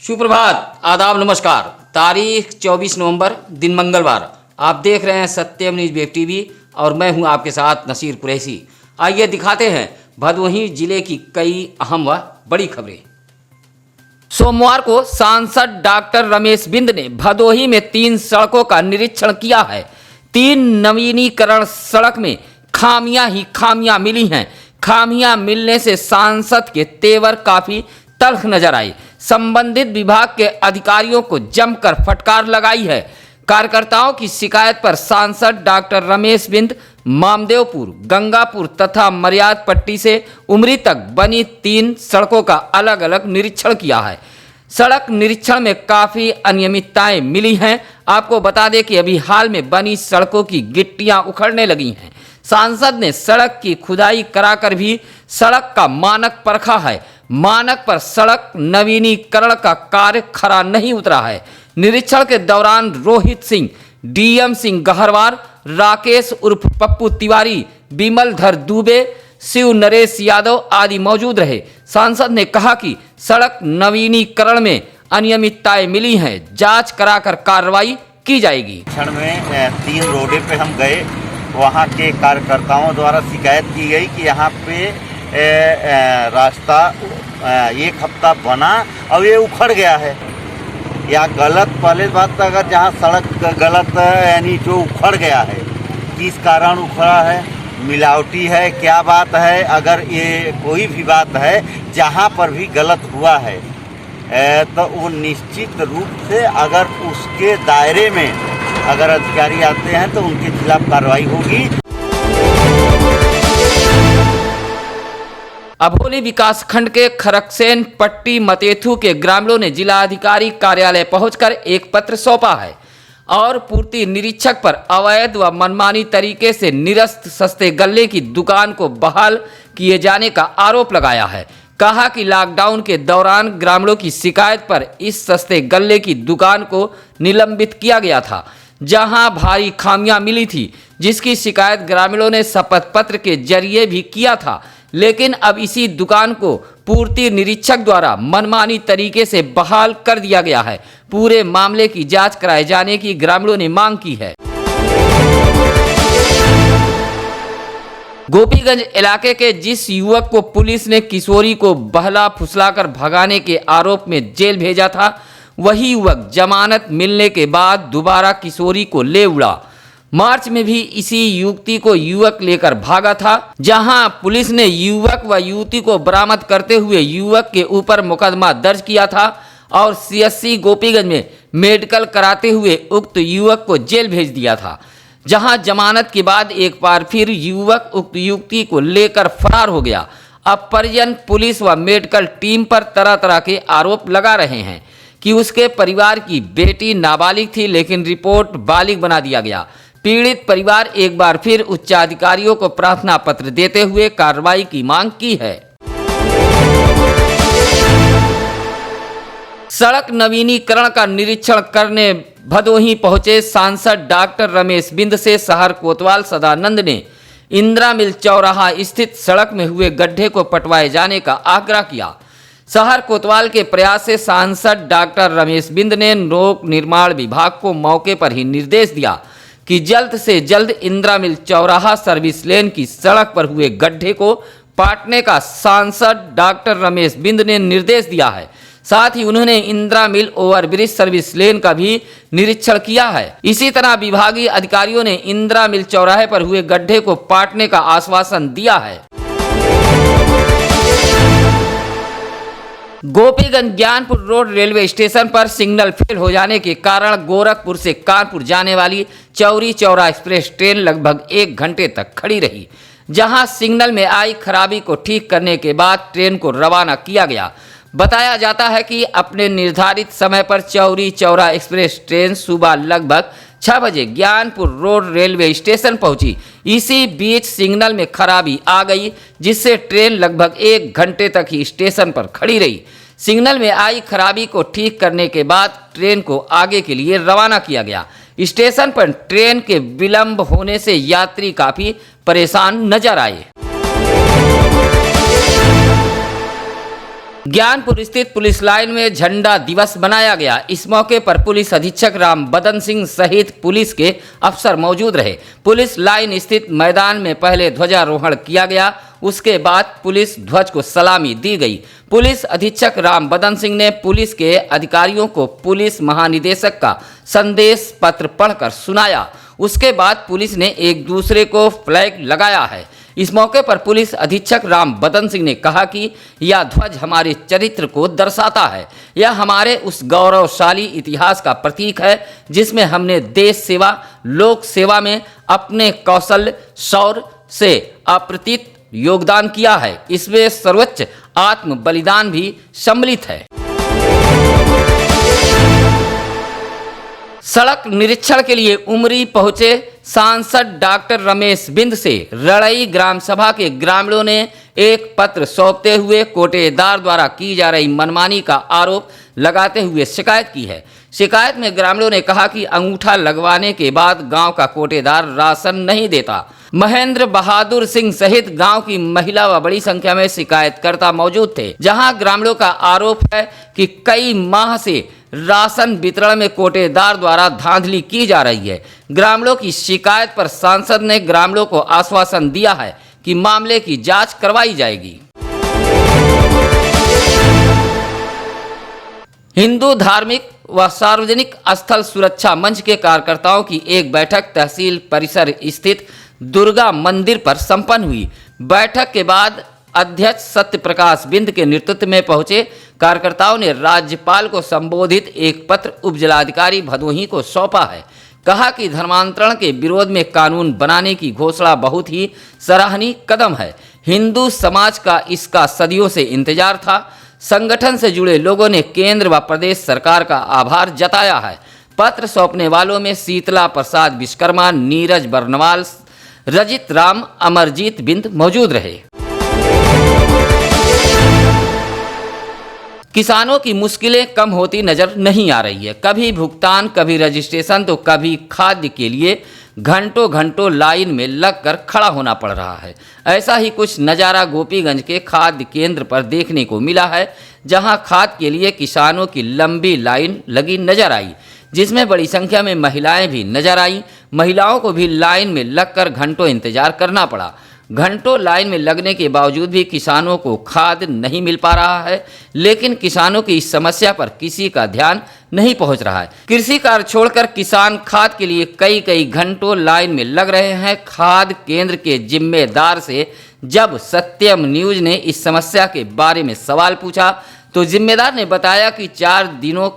सुप्रभात, आदाब, नमस्कार। तारीख 24 नवंबर, दिन मंगलवार। आप देख रहे हैं सत्यम न्यूज वेब टीवी और मैं हूं आपके साथ नसीर कुरैशी। आइए दिखाते हैं भदोही जिले की कई अहम व बड़ी खबरें। सोमवार को सांसद डॉक्टर रमेश बिंद ने भदोही में 3 सड़कों का निरीक्षण किया है। 3 नवीनीकरण सड़क में खामियां ही खामियां मिली हैं। खामियां मिलने से सांसद के तेवर काफी तल्ख नजर आए। संबंधित विभाग के अधिकारियों को जमकर फटकार लगाई है। कार्यकर्ताओं की शिकायत पर सांसद डॉक्टर रमेश बिंद मामदेवपुर, गंगापुर तथा मर्याद पट्टी से उमरी तक बनी 3 सड़कों का अलग अलग निरीक्षण किया है। सड़क निरीक्षण में काफी अनियमितताएं मिली हैं। आपको बता दें कि अभी हाल में बनी सड़कों की गिट्टियां उखड़ने लगी हैं। सांसद ने सड़क की खुदाई कराकर भी सड़क का मानक परखा है। मानक पर सड़क नवीनीकरण का कार्य खरा नहीं उतरा है। निरीक्षण के दौरान रोहित सिंह, डीएम सिंह गहरवार, राकेश उर्फ पप्पू तिवारी, बिमलधर दुबे, शिव नरेश यादव आदि मौजूद रहे। सांसद ने कहा कि सड़क नवीनीकरण में अनियमितताएं मिली हैं, जांच कराकर कार्रवाई की जाएगी। क्षण में 3 रोडे पे हम गए, वहाँ के कार्यकर्ताओं द्वारा शिकायत की गई कि यहाँ पे रास्ता 1 हफ्ता बना और ये उखड़ गया है या गलत। पहले बात तो अगर जहाँ सड़क गलत यानी जो उखड़ गया है, किस कारण उखड़ा है, मिलावटी है, क्या बात है, अगर ये कोई भी बात है जहाँ पर भी गलत हुआ है तो वो निश्चित रूप से अगर उसके दायरे में अगर अधिकारी आते हैं तो उनके खिलाफ कार्रवाई होगी। अभोली विकासखंड के खरकसेन पट्टी मतेथु के ग्रामीणों ने जिलाधिकारी कार्यालय पहुंचकर एक पत्र सौंपा है और पूर्ति निरीक्षक पर अवैध व मनमानी तरीके से निरस्त सस्ते गल्ले की दुकान को बहाल किए जाने का आरोप लगाया है। कहा कि लॉकडाउन के दौरान ग्रामीणों की शिकायत पर इस सस्ते गल्ले की दुकान को निलंबित किया गया था, जहां भारी खामियां मिली थी, जिसकी शिकायत ग्रामीणों ने शपथ पत्र के जरिए भी किया था। लेकिन अब इसी दुकान को पूर्ति निरीक्षक द्वारा मनमानी तरीके से बहाल कर दिया गया है। पूरे मामले की जांच कराए जाने की ग्रामीणों ने मांग की है। गोपीगंज इलाके के जिस युवक को पुलिस ने किशोरी को बहला फुसलाकर भगाने के आरोप में जेल भेजा था, वही युवक जमानत मिलने के बाद दोबारा किशोरी को ले उड़ा। मार्च में भी इसी युवती को युवक लेकर भागा था, जहां पुलिस ने युवक व युवती को बरामद करते हुए युवक के ऊपर मुकदमा दर्ज किया था और सीएससी गोपीगंज में मेडिकल कराते हुए उक्त युवक को जेल भेज दिया था, जहां जमानत के बाद एक बार फिर युवक उक्त युवती को लेकर फरार हो गया। अब परिजन पुलिस व मेडिकल टीम पर तरह तरह के आरोप लगा रहे हैं कि उसके परिवार की बेटी नाबालिग थी, लेकिन रिपोर्ट बालिग बना दिया गया। पीड़ित परिवार एक बार फिर उच्चाधिकारियों को प्रार्थना पत्र देते हुए कार्रवाई की मांग की है। सड़क नवीनीकरण का निरीक्षण करने भदोही पहुंचे सांसद डॉक्टर रमेश बिंद से शहर कोतवाल सदानंद ने इंदिरा मिल चौराहा स्थित सड़क में हुए गड्ढे को पटवाए जाने का आग्रह किया। शहर कोतवाल के प्रयास से सांसद डॉक्टर रमेश बिंद ने लोक निर्माण विभाग को मौके पर ही निर्देश दिया कि जल्द से जल्द इंदिरा मिल चौराहा सर्विस लेन की सड़क पर हुए गड्ढे को पाटने का सांसद डॉक्टर रमेश बिंद ने निर्देश दिया है। साथ ही उन्होंने इंदिरा मिल ओवरब्रिज सर्विस लेन का भी निरीक्षण किया है। इसी तरह विभागीय अधिकारियों ने इंदिरा मिल चौराहे पर हुए गड्ढे को पाटने का आश्वासन दिया है। Gopiganj Gyanpur road railway station पर सिग्नल फेल हो जाने के कारण गोरखपुर से कानपुर जाने वाली चौरी चौरा एक्सप्रेस ट्रेन लगभग 1 घंटे तक खड़ी रही, जहां सिग्नल में आई खराबी को ठीक करने के बाद ट्रेन को रवाना किया गया। बताया जाता है कि अपने निर्धारित समय पर चौरी चौरा एक्सप्रेस ट्रेन सुबह लगभग 6 बजे ज्ञानपुर रोड रेलवे स्टेशन पहुंची। इसी बीच सिग्नल में खराबी आ गई, जिससे ट्रेन लगभग 1 घंटे तक ही स्टेशन पर खड़ी रही। सिग्नल में आई खराबी को ठीक करने के बाद ट्रेन को आगे के लिए रवाना किया गया। स्टेशन पर ट्रेन के विलंब होने से यात्री काफी परेशान नजर आए। ज्ञानपुर स्थित पुलिस लाइन में झंडा दिवस मनाया गया। इस मौके पर पुलिस अधीक्षक राम बदन सिंह सहित पुलिस के अफसर मौजूद रहे। पुलिस लाइन स्थित मैदान में पहले ध्वजारोहण किया गया, उसके बाद पुलिस ध्वज को सलामी दी गई। पुलिस अधीक्षक राम बदन सिंह ने पुलिस के अधिकारियों को पुलिस महानिदेशक का संदेश पत्र पढ़कर सुनाया। उसके बाद पुलिस ने एक दूसरे को फ्लैग लगाया है। इस मौके पर पुलिस अधीक्षक राम बदन सिंह ने कहा कि यह ध्वज हमारे चरित्र को दर्शाता है। यह हमारे उस गौरवशाली इतिहास का प्रतीक है जिसमें हमने देश सेवा, लोक सेवा में अपने कौशल शौर्य से अप्रतित योगदान किया है। इसमें सर्वोच्च आत्म बलिदान भी सम्मिलित है। सड़क निरीक्षण के लिए उमरी पहुंचे सांसद डॉक्टर रमेश बिंद से रड़ई ग्राम सभा के ग्रामीणों ने एक पत्र सौंपते हुए कोटेदार द्वारा की जा रही मनमानी का आरोप लगाते हुए शिकायत की है। शिकायत में ग्रामीणों ने कहा कि अंगूठा लगवाने के बाद गांव का कोटेदार राशन नहीं देता। महेंद्र बहादुर सिंह सहित गांव की महिला व बड़ी संख्या में शिकायतकर्ता मौजूद थे। जहां ग्रामीणों का आरोप है कि कई माह से राशन वितरण में कोटेदार द्वारा धांधली की जा रही है। ग्रामीणों की शिकायत पर सांसद ने ग्रामीणों को आश्वासन दिया है कि मामले की जांच करवाई जाएगी। हिंदू धार्मिक व सार्वजनिक स्थल सुरक्षा मंच के कार्यकर्ताओं की एक बैठक तहसील परिसर स्थित दुर्गा मंदिर पर संपन्न हुई। बैठक के बाद अध्यक्ष सत्य प्रकाश बिंद के नेतृत्व में पहुंचे कार्यकर्ताओं ने राज्यपाल को संबोधित एक पत्र उप जिलाधिकारी भदोही को सौंपा है। कहा कि धर्मांतरण के विरोध में कानून बनाने की घोषणा बहुत ही सराहनीय कदम है। हिंदू समाज का इसका सदियों से इंतजार था। संगठन से जुड़े लोगों ने केंद्र व प्रदेश सरकार का आभार जताया है। पत्र सौंपने वालों में शीतला प्रसाद विश्वकर्मा, नीरज बर्नवाल, रजित राम, अमरजीत बिंद मौजूद रहे। किसानों की मुश्किलें कम होती नजर नहीं आ रही है। कभी भुगतान, कभी रजिस्ट्रेशन तो कभी खाद्य के लिए घंटों घंटों लाइन में लगकर खड़ा होना पड़ रहा है। ऐसा ही कुछ नज़ारा गोपीगंज के खाद्य केंद्र पर देखने को मिला है, जहां खाद्य के लिए किसानों की लंबी लाइन लगी नजर आई, जिसमें बड़ी संख्या में महिलाएं भी नजर आई। महिलाओं को भी लाइन में लगकर घंटों इंतजार करना पड़ा। घंटों लाइन में लगने के बावजूद भी किसानों को खाद नहीं मिल पा रहा है, लेकिन किसानों की इस समस्या पर किसी का ध्यान नहीं पहुंच रहा है। कृषि कार्य छोड़कर किसान खाद के लिए कई घंटों लाइन में लग रहे हैं। खाद केंद्र के जिम्मेदार से जब सत्यम न्यूज ने इस समस्या के बारे में सवाल पूछा तो जिम्मेदार ने बताया कि 4 दिनों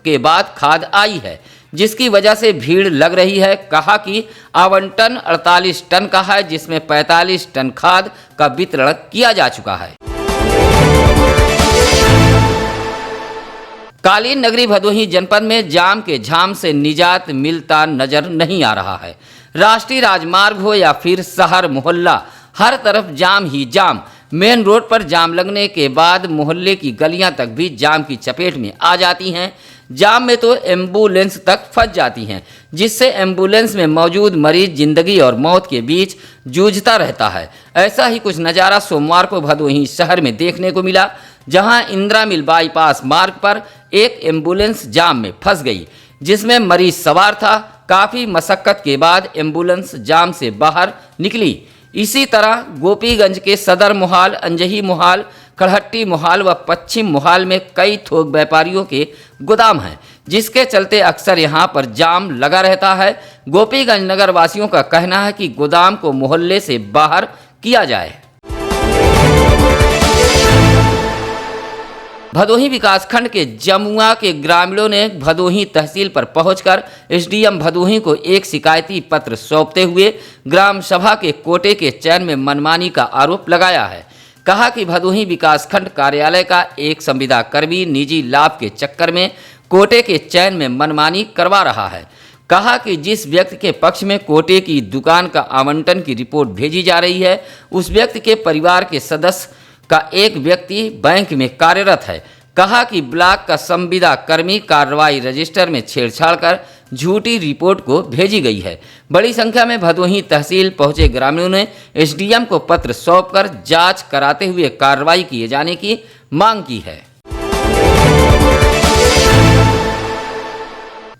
के बाद खाद आई है, जिसकी वजह से भीड़ लग रही है। कहा कि आवंटन 48 टन का है, जिसमें 45 टन खाद का वितरण किया जा चुका है। कालीन नगरी भदोही जनपद में जाम के झाम से निजात मिलता नजर नहीं आ रहा है। राष्ट्रीय राजमार्ग हो या फिर शहर मोहल्ला, हर तरफ जाम ही जाम। मेन रोड पर जाम लगने के बाद मोहल्ले की गलियां तक भी जाम की चपेट में आ जाती हैं। जाम में तो एम्बुलेंस तक फंस जाती हैं, जिससे एम्बुलेंस में मौजूद मरीज जिंदगी और मौत के बीच जूझता रहता है। ऐसा ही कुछ नज़ारा सोमवार को भदोही शहर में देखने को मिला, जहां इंदिरा मिल बाईपास मार्ग पर एक एम्बुलेंस जाम में फंस गई, जिसमें मरीज सवार था। काफ़ी मशक्क़त के बाद एम्बुलेंस जाम से बाहर निकली। इसी तरह गोपीगंज के सदर मोहाल, अंजही मोहाल, खड़हट्टी मोहाल व पश्चिम मोहाल में कई थोक व्यापारियों के गोदाम हैं, जिसके चलते अक्सर यहां पर जाम लगा रहता है। गोपीगंज नगर वासियों का कहना है कि गोदाम को मोहल्ले से बाहर किया जाए। भदोही विकासखंड के जमुआ के ग्रामीणों ने भदोही तहसील पर पहुंचकर एसडीएम भदोही को एक शिकायती पत्र सौंपते हुए ग्राम सभा के कोटे के चयन में मनमानी का आरोप लगाया है। कहा कि भदोही विकासखंड कार्यालय का एक संविदा कर्मी निजी लाभ के चक्कर में कोटे के चयन में मनमानी करवा रहा है। कहा कि जिस व्यक्ति के पक्ष में कोटे की दुकान का आवंटन की रिपोर्ट भेजी जा रही है, उस व्यक्ति के परिवार के सदस्य का एक व्यक्ति बैंक में कार्यरत है। कहा कि ब्लॉक का संविदा कर्मी कार्रवाई रजिस्टर में छेड़छाड़ कर झूठी रिपोर्ट को भेजी गई है। बड़ी संख्या में भदोही तहसील पहुंचे ग्रामीणों ने एसडीएम को पत्र सौंपकर जांच कराते हुए कार्रवाई किए जाने की मांग की है।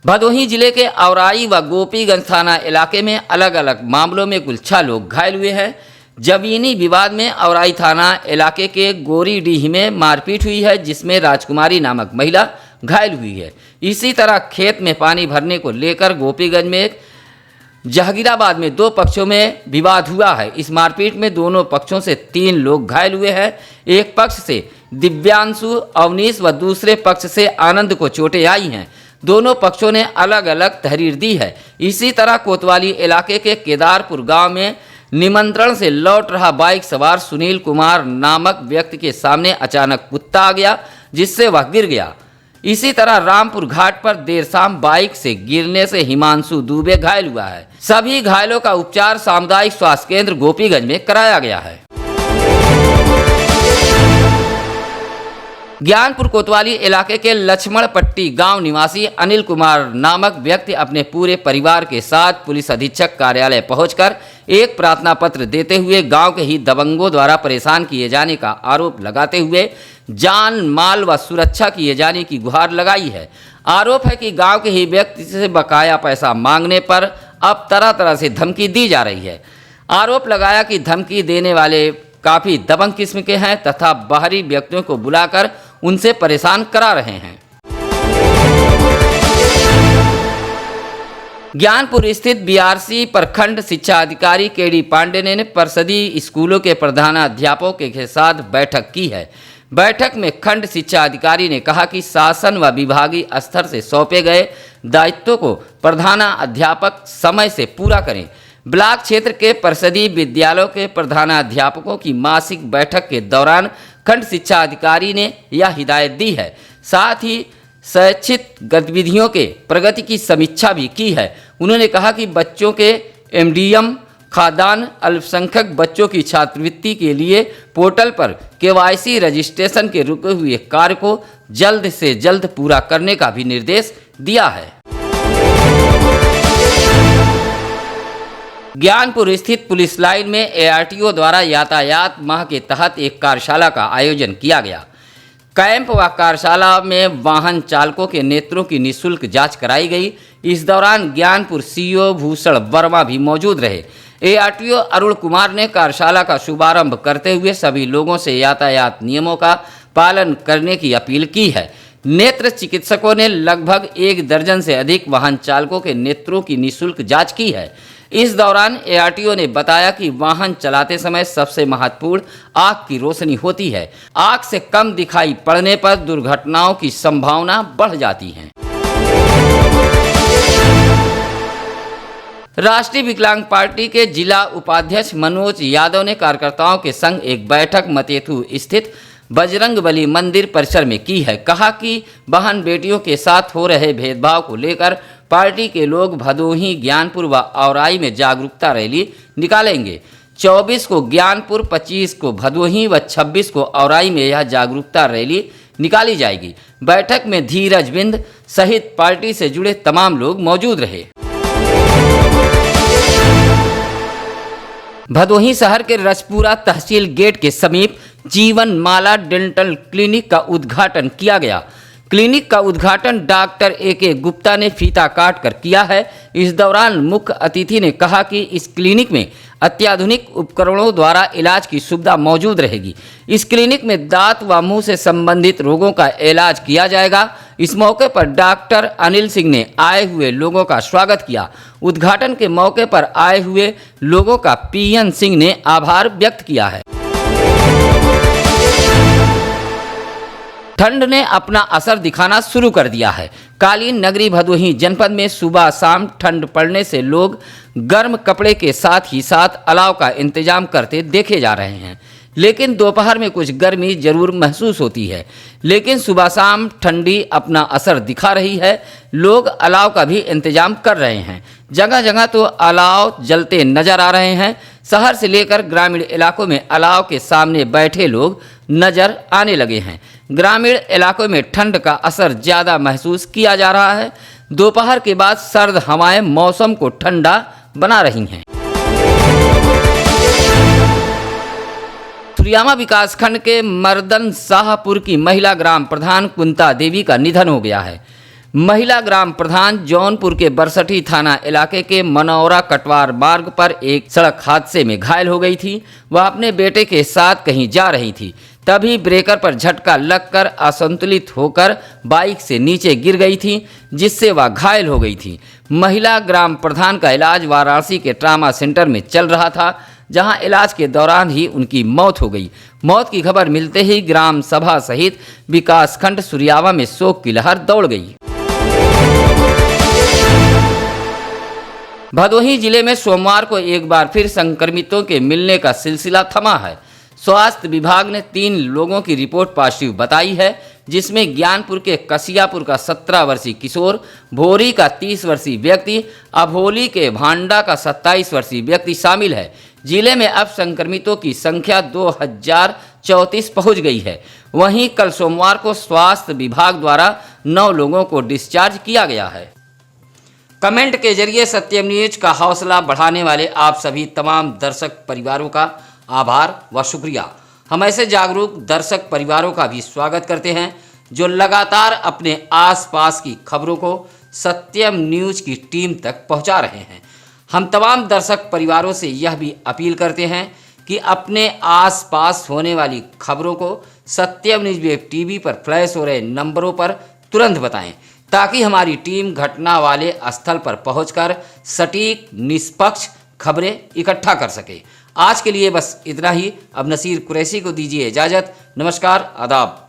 भदोही जिले के औराई व गोपीगंज थाना इलाके में अलग अलग मामलों में कुल 6 लोग घायल हुए हैं। जमीनी विवाद में औराई थाना इलाके के गोरीडीह में मारपीट हुई है, जिसमें राजकुमारी नामक महिला घायल हुई है। इसी तरह खेत में पानी भरने को लेकर गोपीगंज में जहांगीराबाद में 2 पक्षों में विवाद हुआ है। इस मारपीट में दोनों पक्षों से 3 लोग घायल हुए हैं। एक पक्ष से दिव्यांशु अवनीश व दूसरे पक्ष से आनंद को चोटें आई हैं। दोनों पक्षों ने अलग अलग तहरीर दी है। इसी तरह कोतवाली इलाके के केदारपुर गांव में निमंत्रण से लौट रहा बाइक सवार सुनील कुमार नामक व्यक्ति के सामने अचानक कुत्ता आ गया, जिससे वह गिर गया। इसी तरह रामपुर घाट पर देर शाम बाइक से गिरने से हिमांशु दुबे घायल हुआ है। सभी घायलों का उपचार सामुदायिक स्वास्थ्य केंद्र गोपीगंज में कराया गया है। ज्ञानपुर कोतवाली इलाके के लक्ष्मण पट्टी गांव निवासी अनिल कुमार नामक व्यक्ति अपने पूरे परिवार के साथ पुलिस अधीक्षक कार्यालय पहुंचकर एक प्रार्थना पत्र देते हुए गांव के ही दबंगों द्वारा परेशान किए जाने का आरोप लगाते हुए जान माल व सुरक्षा किए जाने की गुहार लगाई है। आरोप है कि गांव के ही व्यक्ति से बकाया पैसा मांगने पर अब तरह तरह से धमकी दी जा रही है। आरोप लगाया कि धमकी देने वाले काफ़ी दबंग किस्म के हैं तथा बाहरी व्यक्तियों को बुलाकर उनसे परेशान करा रहे हैं। ज्ञानपुर स्थित बीआरसी प्रखंड शिक्षा अधिकारी केडी पांडे ने परिषदीय स्कूलों के प्रधानाध्यापकों के साथ बैठक की है। बैठक में खंड शिक्षा अधिकारी ने कहा कि शासन व विभागीय स्तर से सौंपे गए दायित्वों को प्रधानाध्यापक समय से पूरा करें। ब्लॉक क्षेत्र के परिषदीय विद्यालयों के प्रधानाध्यापकों की मासिक बैठक के दौरान खंड शिक्षा अधिकारी ने यह हिदायत दी है। साथ ही शैक्षिक गतिविधियों के प्रगति की समीक्षा भी की है। उन्होंने कहा कि बच्चों के एमडीएम खाद्यान्न अल्पसंख्यक बच्चों की छात्रवृत्ति के लिए पोर्टल पर केवाईसी रजिस्ट्रेशन के रुके हुए कार्य को जल्द से जल्द पूरा करने का भी निर्देश दिया है। ज्ञानपुर स्थित पुलिस लाइन में एआरटीओ द्वारा यातायात माह के तहत एक कार्यशाला का आयोजन किया गया। कैंप व कार्यशाला में वाहन चालकों के नेत्रों की निःशुल्क जांच कराई गई। इस दौरान ज्ञानपुर सीओ भूषण वर्मा भी मौजूद रहे। एआरटीओ अरुण कुमार ने कार्यशाला का शुभारंभ करते हुए सभी लोगों से यातायात नियमों का पालन करने की अपील की है। नेत्र चिकित्सकों ने लगभग 1 दर्जन से अधिक वाहन चालकों के नेत्रों की निःशुल्क जांच की है। इस दौरान एआरटीओ ने बताया कि वाहन चलाते समय सबसे महत्वपूर्ण आँख की रोशनी होती है। आँख से कम दिखाई पड़ने पर दुर्घटनाओं की संभावना बढ़ जाती है। राष्ट्रीय विकलांग पार्टी के जिला उपाध्यक्ष मनोज यादव ने कार्यकर्ताओं के संग एक बैठक मतेथु स्थित बजरंगबली मंदिर परिसर में की है। कहा कि बहन बेटियों के साथ हो रहे भेदभाव को लेकर पार्टी के लोग भदोही, ज्ञानपुर व औराई में जागरूकता रैली निकालेंगे। 24 को ज्ञानपुर, 25 को भदोही व 26 को औराई में यह जागरूकता रैली निकाली जाएगी। बैठक में धीरज बिंद सहित पार्टी से जुड़े तमाम लोग मौजूद रहे। भदोही शहर के रजपुरा तहसील गेट के समीप जीवन माला डेंटल क्लिनिक का उद्घाटन किया गया। क्लिनिक का उद्घाटन डॉक्टर ए.के. गुप्ता ने फीता काट कर किया है। इस दौरान मुख्य अतिथि ने कहा कि इस क्लिनिक में अत्याधुनिक उपकरणों द्वारा इलाज की सुविधा मौजूद रहेगी। इस क्लिनिक में दांत व मुंह से संबंधित रोगों का इलाज किया जाएगा। इस मौके पर डॉक्टर अनिल सिंह ने आए हुए लोगों का स्वागत किया। उद्घाटन के मौके पर आए हुए लोगों का पीएन सिंह ने आभार व्यक्त किया है। ठंड ने अपना असर दिखाना शुरू कर दिया है। कालीन नगरी भदोही जनपद में सुबह शाम ठंड पड़ने से लोग गर्म कपड़े के साथ ही साथ अलाव का इंतजाम करते देखे जा रहे हैं। लेकिन दोपहर में कुछ गर्मी जरूर महसूस होती है, लेकिन सुबह शाम ठंडी अपना असर दिखा रही है। लोग अलाव का भी इंतजाम कर रहे हैं। जगह जगह तो अलाव जलते नजर आ रहे हैं। शहर से लेकर ग्रामीण इलाकों में अलाव के सामने बैठे लोग नजर आने लगे हैं। ग्रामीण इलाकों में ठंड का असर ज़्यादा महसूस किया जा रहा है। दोपहर के बाद सर्द हवाएं मौसम को ठंडा बना रही हैं। सुरियामा विकासखंड के मर्दन शाहपुर की महिला ग्राम प्रधान कुंता देवी का निधन हो गया है। महिला ग्राम प्रधान जौनपुर के बरसठी थाना इलाके के मनौरा कटवार मार्ग पर एक सड़क हादसे में घायल हो गई थी। वह अपने बेटे के साथ कहीं जा रही थी, तभी ब्रेकर पर झटका लगकर असंतुलित होकर बाइक से नीचे गिर गई थी, जिससे वह घायल हो गई थी। महिला ग्राम प्रधान का इलाज वाराणसी के ट्रामा सेंटर में चल रहा था, जहां इलाज के दौरान ही उनकी मौत हो गई। मौत की खबर मिलते ही ग्राम सभा सहित विकासखंड सुरियामा में शोक की लहर दौड़ गई। भदोही जिले में सोमवार को एक बार फिर संक्रमितों के मिलने का सिलसिला थमा है। स्वास्थ्य विभाग ने 3 लोगों की रिपोर्ट पॉजिटिव बताई है, जिसमें ज्ञानपुर के कसियापुर का 17 वर्षीय किशोर, भोरी का 30 वर्षीय व्यक्ति, अभोली के भांडा का 27 वर्षीय व्यक्ति शामिल है। जिले में अब संक्रमितों की संख्या 2034 पहुंच गई है। वहीं कल सोमवार को स्वास्थ्य विभाग द्वारा 9 लोगों को डिस्चार्ज किया गया है। कमेंट के जरिए सत्यम न्यूज का हौसला बढ़ाने वाले आप सभी तमाम दर्शक परिवारों का आभार व शुक्रिया। हम ऐसे जागरूक दर्शक परिवारों का भी स्वागत करते हैं जो लगातार अपने आसपास की खबरों को सत्यम न्यूज की टीम तक पहुंचा रहे हैं। हम तमाम दर्शक परिवारों से यह भी अपील करते हैं कि अपने आसपास होने वाली खबरों को सत्यम न्यूज वेब टीवी पर फ्लैश हो रहे नंबरों पर तुरंत बताएं, ताकि हमारी टीम घटना वाले स्थल पर पहुंचकर सटीक निष्पक्ष खबरें इकट्ठा कर सके। आज के लिए बस इतना ही। अब नसीर कुरैशी को दीजिए इजाज़त। नमस्कार, आदाब।